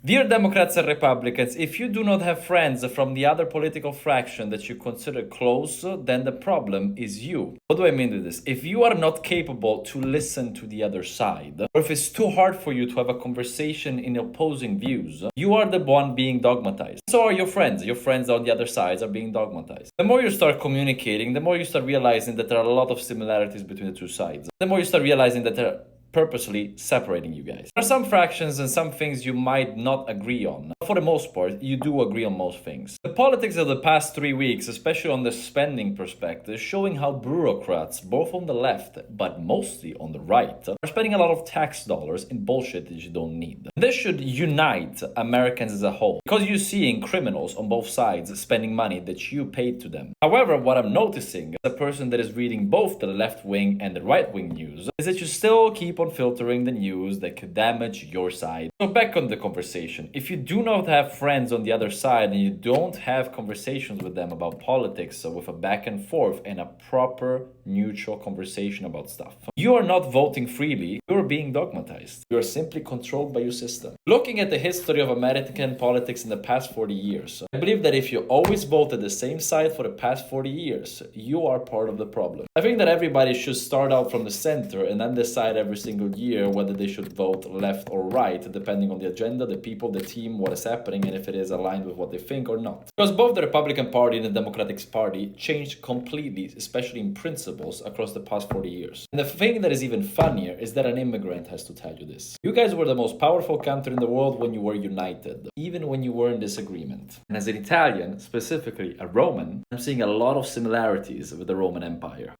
Dear Democrats and Republicans, if you do not have friends from the other political fraction that you consider close, then the problem is you. What do I mean with this? If you are not capable to listen to the other side, or if it's too hard for you to have a conversation in opposing views, you are the one being dogmatized. So are your friends. Your friends on the other sides are being dogmatized. The more you start communicating, the more you start realizing that there are a lot of similarities between the two sides. The more you start realizing that there are purposely separating you guys. There are some fractions and some things you might not agree on. For the most part, you do agree on most things. The politics of the past 3 weeks, especially on the spending perspective, showing how bureaucrats, both on the left but mostly on the right, are spending a lot of tax dollars in bullshit that you don't need. This should unite Americans as a whole, because you're seeing criminals on both sides spending money that you paid to them. However, what I'm noticing as a person that is reading both the left wing and the right wing news is that you still keep on filtering the news that could damage your side. So back on the conversation. If you do not have friends on the other side and you don't have conversations with them about politics with a back and forth and a proper neutral conversation about stuff, you are not voting freely, you're being dogmatized. You are simply controlled by your system. Looking at the history of American politics in the past 40 years, I believe that if you always voted the same side for the past 40 years, you are part of the problem. I think that everybody should start out from the center and then decide every single year whether they should vote left or right, depending on the agenda, the people, the team, what is happening, and if it is aligned with what they think or not. Because both the Republican Party and the Democratic Party changed completely, especially in principles, across the past 40 years. And the thing that is even funnier is that an immigrant has to tell you this. You guys were the most powerful country in the world when you were united, even when you were in disagreement. And as an Italian, specifically a Roman, I'm seeing a lot of similarities with the Roman Empire.